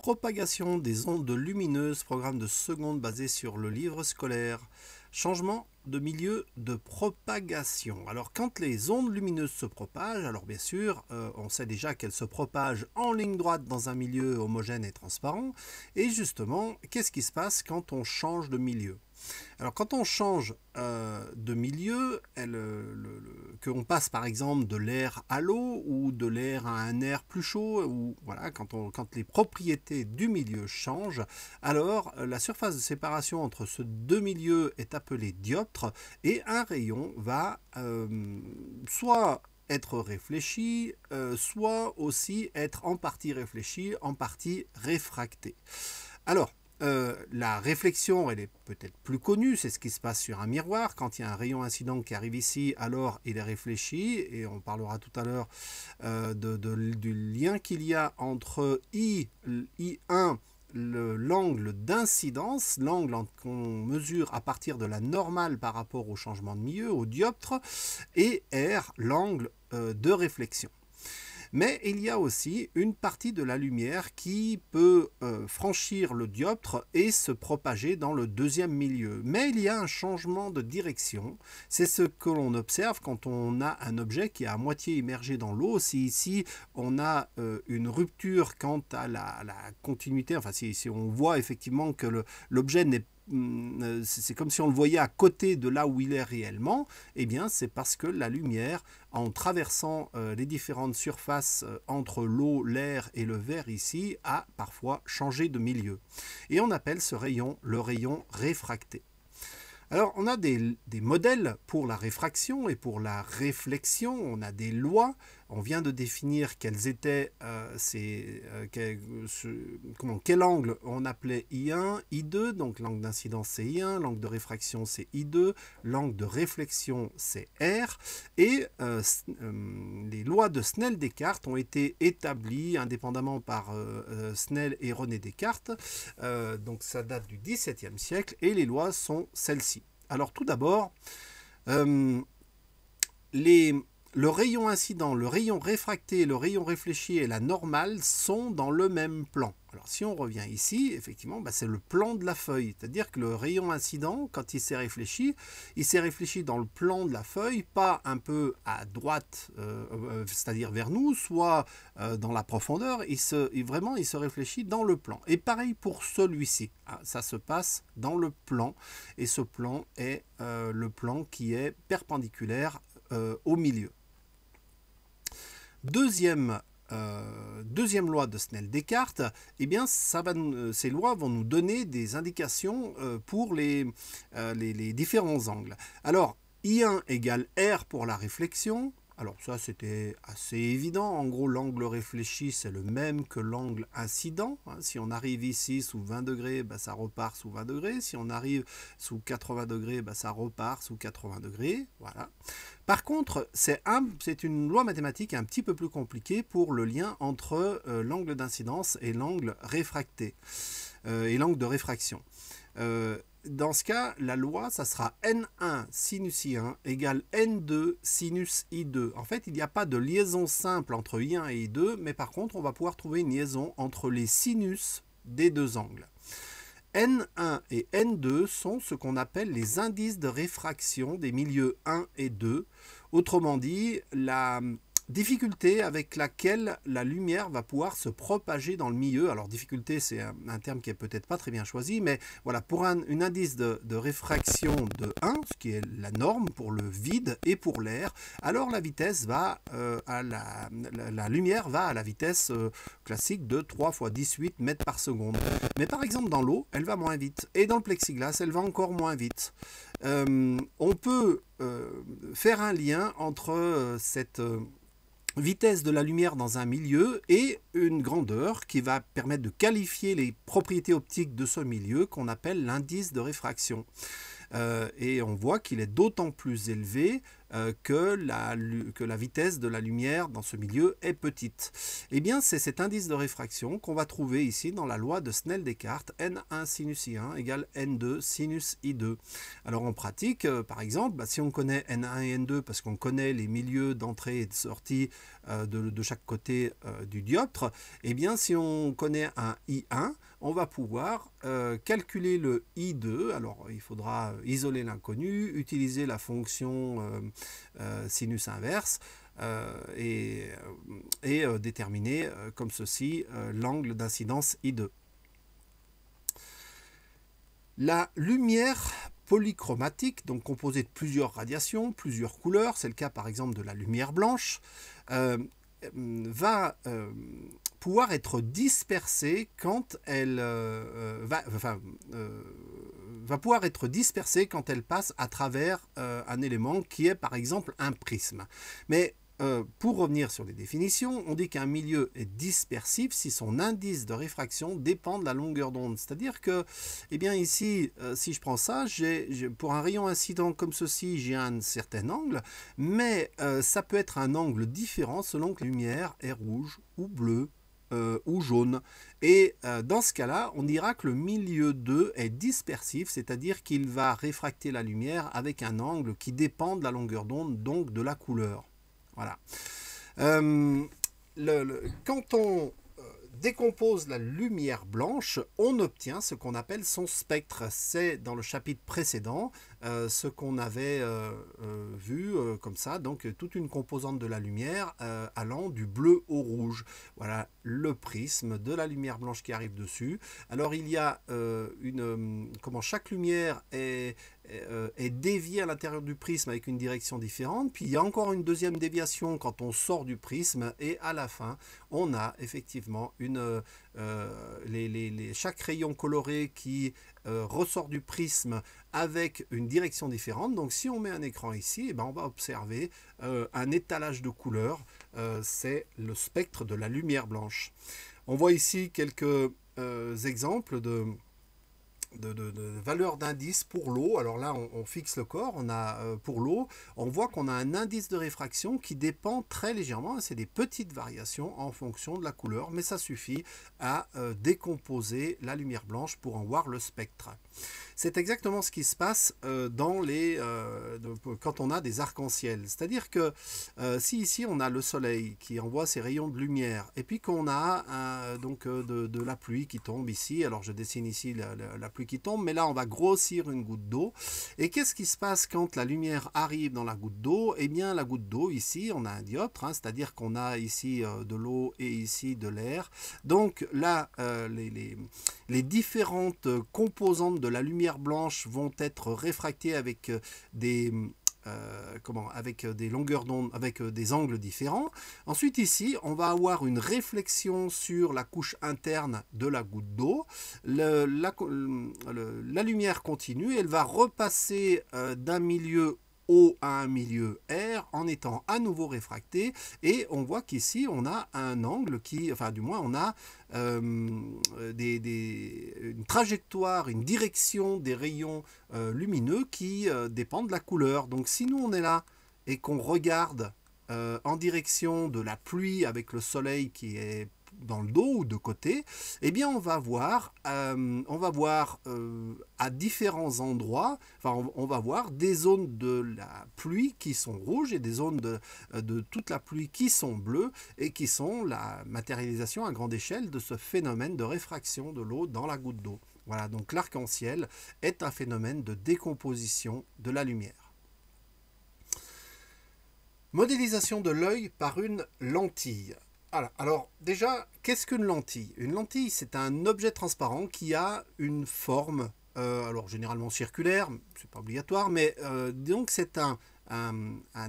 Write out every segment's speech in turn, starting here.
Propagation des ondes lumineuses, programme de seconde basé sur le livre scolaire. Changement de milieu de propagation. Alors quand les ondes lumineuses se propagent, alors bien sûr, on sait déjà qu'elles se propagent en ligne droite dans un milieu homogène et transparent. Et justement, qu'est-ce qui se passe quand on change de milieu? Alors quand on change de milieu, qu'on passe par exemple de l'air à l'eau ou de l'air à un air plus chaud, ou voilà, quand les propriétés du milieu changent, alors la surface de séparation entre ces deux milieux est appelée dioptre et un rayon va soit être réfléchi, soit aussi être en partie réfléchi, en partie réfracté. Alors, la réflexion, elle est peut-être plus connue, c'est ce qui se passe sur un miroir. Quand il y a un rayon incident qui arrive ici, alors il est réfléchi, et on parlera tout à l'heure du lien qu'il y a entre I1, l'angle d'incidence, l'angle qu'on mesure à partir de la normale par rapport au changement de milieu, au dioptre, et R, l'angle de réflexion. Mais il y a aussi une partie de la lumière qui peut franchir le dioptre et se propager dans le deuxième milieu. Mais il y a un changement de direction. C'est ce que l'on observe quand on a un objet qui est à moitié immergé dans l'eau. Si ici on a une rupture quant à la continuité, enfin si on voit effectivement que l'objet n'est c'est comme si on le voyait à côté de là où il est réellement, eh bien c'est parce que la lumière, en traversant les différentes surfaces entre l'eau, l'air et le verre ici, a parfois changé de milieu. Et on appelle ce rayon le rayon réfracté. Alors, on a des modèles pour la réfraction et pour la réflexion, on a des lois. On vient de définir quels étaient quel angle on appelait I1, I2, donc l'angle d'incidence c'est I1, l'angle de réfraction c'est I2, l'angle de réflexion c'est R, et les lois de Snell-Descartes ont été établies indépendamment par Snell et René Descartes, donc ça date du XVIIe siècle, et les lois sont celles-ci. Alors tout d'abord, le rayon incident, le rayon réfracté, le rayon réfléchi et la normale sont dans le même plan. Alors si on revient ici, effectivement, c'est le plan de la feuille. C'est-à-dire que le rayon incident, quand il s'est réfléchi dans le plan de la feuille, pas un peu à droite, c'est-à-dire vers nous, soit dans la profondeur, il se réfléchit dans le plan. Et pareil pour celui-ci, ça se passe dans le plan, et ce plan est le plan qui est perpendiculaire au milieu. Deuxième loi de Snell-Descartes, eh bien, ces lois vont nous donner des indications pour les différents angles. Alors, I1 égale R pour la réflexion. Alors ça, c'était assez évident. En gros, l'angle réfléchi, c'est le même que l'angle incident. Si on arrive ici sous 20 degrés, ça repart sous 20 degrés. Si on arrive sous 80 degrés, ça repart sous 80 degrés. Voilà. Par contre, c'est une loi mathématique un petit peu plus compliquée pour le lien entre l'angle d'incidence et l'angle réfracté, et l'angle de réfraction. Dans ce cas, la loi, ça sera N1 sinus I1 égale N2 sinus I2. En fait, il n'y a pas de liaison simple entre I1 et I2, mais par contre, on va pouvoir trouver une liaison entre les sinus des deux angles. N1 et N2 sont ce qu'on appelle les indices de réfraction des milieux 1 et 2. Autrement dit, la difficulté avec laquelle la lumière va pouvoir se propager dans le milieu. Alors difficulté, c'est un terme qui est peut-être pas très bien choisi, mais voilà, pour un indice de réfraction de 1, ce qui est la norme pour le vide et pour l'air, alors la vitesse va la lumière va à la vitesse classique de 3 × 18 mètres par seconde. Mais par exemple dans l'eau, elle va moins vite, et dans le plexiglas, elle va encore moins vite. On peut faire un lien entre cette vitesse de la lumière dans un milieu et une grandeur qui va permettre de qualifier les propriétés optiques de ce milieu qu'on appelle l'indice de réfraction. Et on voit qu'il est d'autant plus élevé que la vitesse de la lumière dans ce milieu est petite. Eh bien, c'est cet indice de réfraction qu'on va trouver ici dans la loi de Snell-Descartes, N1 sinus I1 égale N2 sinus I2. Alors en pratique, par exemple, si on connaît N1 et N2 parce qu'on connaît les milieux d'entrée et de sortie de chaque côté du dioptre, eh bien si on connaît un I1, on va pouvoir calculer le I2. Alors il faudra isoler l'inconnu, utiliser la fonction sinus inverse et déterminer comme ceci l'angle d'incidence I2. La lumière polychromatique, donc composée de plusieurs radiations, plusieurs couleurs, c'est le cas par exemple de la lumière blanche, va pouvoir être dispersée quand elle va pouvoir être dispersée quand elle passe à travers un élément qui est par exemple un prisme. Mais pour revenir sur les définitions, on dit qu'un milieu est dispersif si son indice de réfraction dépend de la longueur d'onde. C'est-à-dire que, eh bien ici, si je prends ça, pour un rayon incident comme ceci, j'ai un certain angle, mais ça peut être un angle différent selon que la lumière est rouge ou bleue ou jaune. Et dans ce cas-là, on dira que le milieu 2 est dispersif, c'est-à-dire qu'il va réfracter la lumière avec un angle qui dépend de la longueur d'onde, donc de la couleur. Voilà. Quand on décompose la lumière blanche, on obtient ce qu'on appelle son spectre. C'est dans le chapitre précédent ce qu'on avait vu comme ça, donc toute une composante de la lumière allant du bleu au rouge. Voilà le prisme de la lumière blanche qui arrive dessus. Alors il y a comment chaque lumière est déviée à l'intérieur du prisme avec une direction différente, puis il y a encore une deuxième déviation quand on sort du prisme, et à la fin on a effectivement chaque rayon coloré qui ressort du prisme avec une direction différente. Donc si on met un écran ici, on va observer un étalage de couleurs, c'est le spectre de la lumière blanche. On voit ici quelques exemples de valeur d'indice pour l'eau. Alors là, on fixe le corps, on a pour l'eau, on voit qu'on a un indice de réfraction qui dépend très légèrement, c'est des petites variations en fonction de la couleur, mais ça suffit à décomposer la lumière blanche pour en voir le spectre. C'est exactement ce qui se passe quand on a des arcs-en-ciel. C'est-à-dire que si ici on a le soleil qui envoie ses rayons de lumière, et puis qu'on a de la pluie qui tombe ici, alors je dessine ici la pluie qui tombe, mais là on va grossir une goutte d'eau. Et qu'est-ce qui se passe quand la lumière arrive dans la goutte d'eau? Eh bien la goutte d'eau, ici on a un dioptre, c'est-à-dire qu'on a ici de l'eau et ici de l'air. Donc là, les différentes composantes de la lumière blanche vont être réfractées avec des longueurs d'onde, avec des angles différents. Ensuite ici, on va avoir une réflexion sur la couche interne de la goutte d'eau. La lumière continue, elle va repasser d'un milieu O à un milieu R en étant à nouveau réfracté, et on voit qu'ici on a un angle qui, enfin du moins on a une trajectoire, une direction des rayons lumineux qui dépendent de la couleur. Donc si nous on est là et qu'on regarde en direction de la pluie avec le soleil qui est dans le dos ou de côté, eh bien on va voir à différents endroits, on va voir des zones de la pluie qui sont rouges et des zones de toute la pluie qui sont bleues, et qui sont la matérialisation à grande échelle de ce phénomène de réfraction de l'eau dans la goutte d'eau. Voilà, donc l'arc-en-ciel est un phénomène de décomposition de la lumière. Modélisation de l'œil par une lentille. Alors déjà, qu'est-ce qu'une lentille? Une lentille, c'est un objet transparent qui a une forme, alors généralement circulaire, c'est pas obligatoire, mais donc c'est un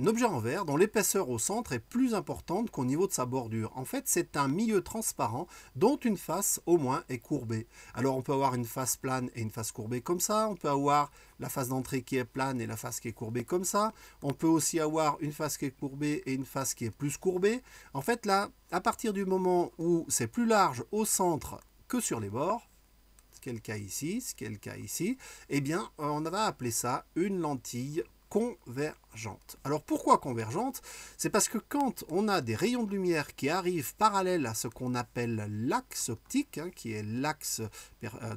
objet en verre dont l'épaisseur au centre est plus importante qu'au niveau de sa bordure. En fait, c'est un milieu transparent dont une face au moins est courbée. Alors on peut avoir une face plane et une face courbée comme ça, on peut avoir la face d'entrée qui est plane et la face qui est courbée comme ça, on peut aussi avoir une face qui est courbée et une face qui est plus courbée. En fait là, à partir du moment où c'est plus large au centre que sur les bords, ce qui est le cas ici, eh bien on va appeler ça une lentille convergente. Alors pourquoi convergente? C'est parce que quand on a des rayons de lumière qui arrivent parallèles à ce qu'on appelle l'axe optique, qui est l'axe,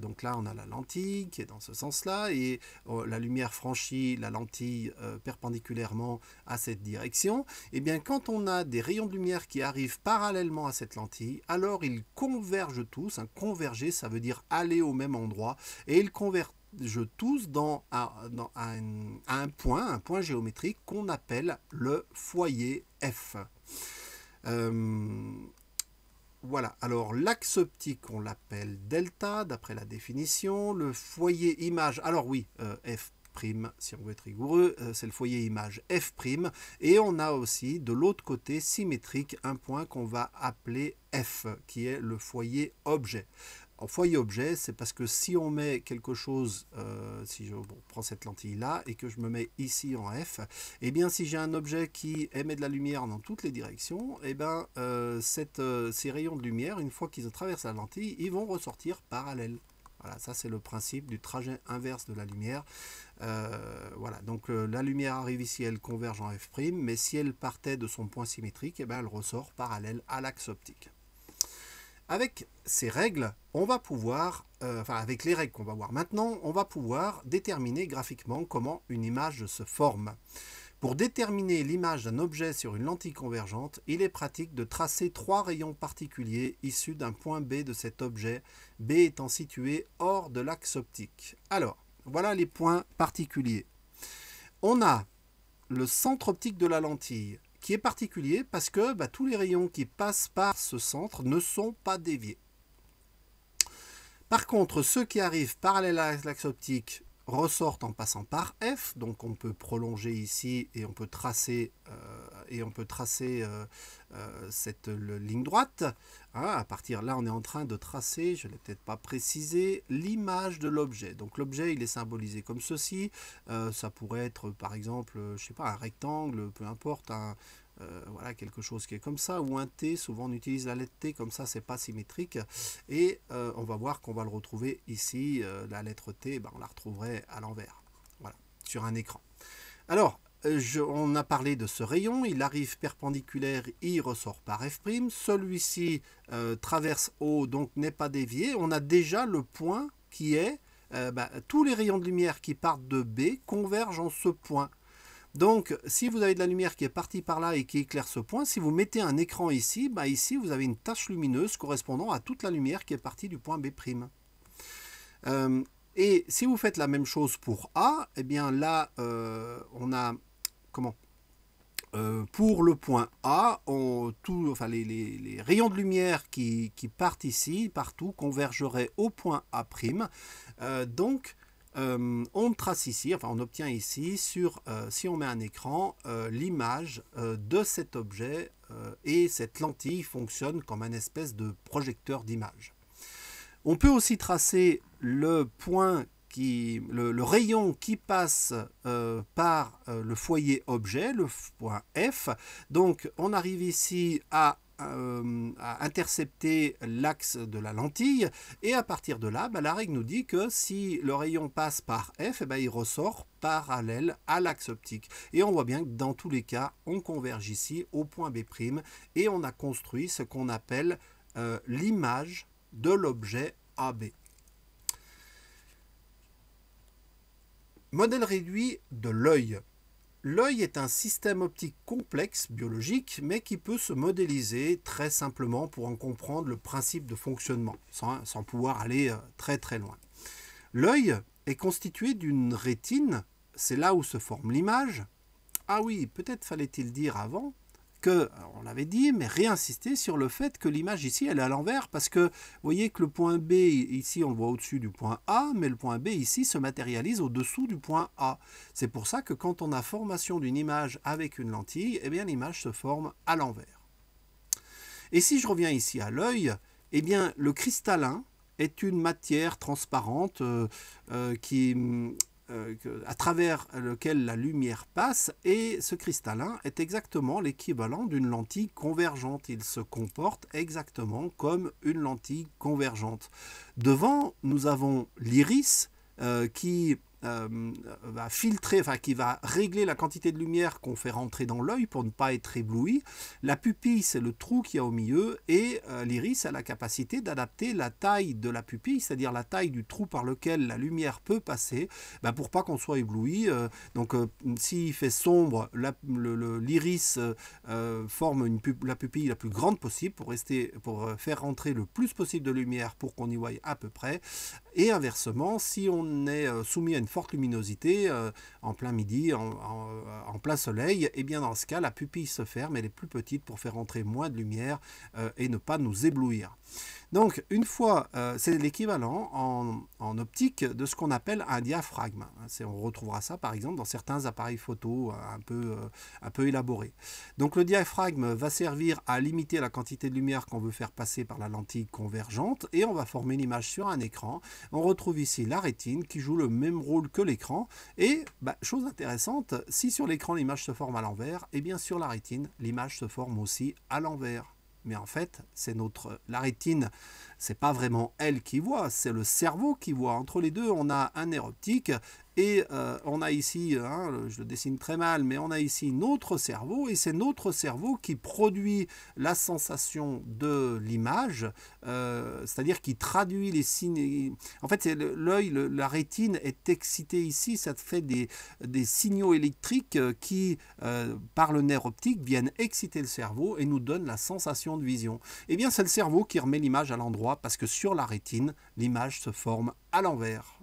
donc là on a la lentille qui est dans ce sens-là, et la lumière franchit la lentille perpendiculairement à cette direction, et bien quand on a des rayons de lumière qui arrivent parallèlement à cette lentille, alors ils convergent tous. Converger, ça veut dire aller au même endroit, et ils convergent tous un point géométrique qu'on appelle le foyer F. Voilà, alors l'axe optique, on l'appelle delta, d'après la définition. Le foyer image, alors oui, F', si on veut être rigoureux, c'est le foyer image F'. Et on a aussi, de l'autre côté, symétrique, un point qu'on va appeler F, qui est le foyer objet. En foyer objet, c'est parce que si on met quelque chose, si je prends cette lentille-là et que je me mets ici en F, eh bien si j'ai un objet qui émet de la lumière dans toutes les directions, eh bien ces rayons de lumière, une fois qu'ils traversent la lentille, ils vont ressortir parallèles. Voilà, ça c'est le principe du trajet inverse de la lumière. Voilà, donc la lumière arrive ici, elle converge en F', mais si elle partait de son point symétrique, eh bien, elle ressort parallèle à l'axe optique. Avec ces règles, on va pouvoir, avec les règles qu'on va voir maintenant, on va pouvoir déterminer graphiquement comment une image se forme. Pour déterminer l'image d'un objet sur une lentille convergente, il est pratique de tracer 3 rayons particuliers issus d'un point B de cet objet, B étant situé hors de l'axe optique. Alors, voilà les points particuliers. On a le centre optique de la lentille, qui est particulier parce que tous les rayons qui passent par ce centre ne sont pas déviés. Par contre, ceux qui arrivent parallèles à l'axe optique ressortent en passant par F, donc on peut prolonger ici et on peut tracer, cette ligne droite. À partir là, on est en train de tracer, je ne l'ai peut-être pas précisé, l'image de l'objet. Donc l'objet, il est symbolisé comme ceci. Ça pourrait être, par exemple, je sais pas, un rectangle, peu importe, voilà, quelque chose qui est comme ça, ou un T. Souvent on utilise la lettre T, comme ça c'est pas symétrique, et on va voir qu'on va le retrouver ici, la lettre T, on la retrouverait à l'envers, voilà, sur un écran. Alors on a parlé de ce rayon, il arrive perpendiculaire, il ressort par F', celui-ci traverse O, donc n'est pas dévié. On a déjà le point qui est, tous les rayons de lumière qui partent de B convergent en ce point. Donc, si vous avez de la lumière qui est partie par là et qui éclaire ce point, si vous mettez un écran ici, ici vous avez une tache lumineuse correspondant à toute la lumière qui est partie du point B'. Et si vous faites la même chose pour A, eh bien là, on a, pour le point A, les rayons de lumière qui partent ici, partout, convergeraient au point A'. Donc, on trace ici, on obtient ici, si on met un écran, l'image de cet objet, et cette lentille fonctionne comme un espèce de projecteur d'image. On peut aussi tracer le point le rayon qui passe par le foyer objet, le point F. Donc on arrive ici à intercepter l'axe de la lentille, et à partir de là, la règle nous dit que si le rayon passe par F, il ressort parallèle à l'axe optique. Et on voit bien que dans tous les cas, on converge ici au point B', et on a construit ce qu'on appelle l'image de l'objet AB. Modèle réduit de l'œil. L'œil est un système optique complexe, biologique, mais qui peut se modéliser très simplement pour en comprendre le principe de fonctionnement, sans pouvoir aller très très loin. L'œil est constitué d'une rétine, c'est là où se forme l'image. Ah oui, peut-être fallait-il dire avant que, on l'avait dit, mais réinsister sur le fait que l'image ici, elle est à l'envers, parce que vous voyez que le point B, ici, on le voit au-dessus du point A, mais le point B, ici, se matérialise au-dessous du point A. C'est pour ça que quand on a formation d'une image avec une lentille, eh bien, l'image se forme à l'envers. Et si je reviens ici à l'œil, eh bien, le cristallin est une matière transparente à travers lequel la lumière passe, et ce cristallin est exactement l'équivalent d'une lentille convergente. Il se comporte exactement comme une lentille convergente. Devant, nous avons l'iris qui va filtrer, enfin qui va régler la quantité de lumière qu'on fait rentrer dans l'œil pour ne pas être ébloui. La pupille, c'est le trou qu'il y a au milieu, et l'iris a la capacité d'adapter la taille de la pupille, c'est-à-dire la taille du trou par lequel la lumière peut passer, pour pas qu'on soit ébloui. Donc s'il fait sombre, l'iris forme la pupille la plus grande possible pour faire rentrer le plus possible de lumière pour qu'on y voie à peu près. Et inversement, si on est soumis à une forte luminosité en plein midi, en plein soleil, et bien dans ce cas, la pupille se ferme, elle est plus petite pour faire rentrer moins de lumière et ne pas nous éblouir. Donc, une fois, c'est l'équivalent en optique de ce qu'on appelle un diaphragme. On retrouvera ça, par exemple, dans certains appareils photo un peu élaborés. Donc, le diaphragme va servir à limiter la quantité de lumière qu'on veut faire passer par la lentille convergente, et on va former l'image sur un écran. On retrouve ici la rétine qui joue le même rôle que l'écran. Et, chose intéressante, si sur l'écran l'image se forme à l'envers, et bien sur la rétine, l'image se forme aussi à l'envers. Mais en fait, la rétine, c'est pas vraiment elle qui voit, c'est le cerveau qui voit. Entre les deux, on a un nerf optique et on a ici, je le dessine très mal, mais on a ici notre cerveau, et c'est notre cerveau qui produit la sensation de l'image, c'est-à-dire qui traduit les signes. En fait, l'œil, la rétine est excitée ici, ça fait des signaux électriques qui, par le nerf optique, viennent exciter le cerveau et nous donnent la sensation de vision. Eh bien, c'est le cerveau qui remet l'image à l'endroit, parce que sur la rétine, l'image se forme à l'envers.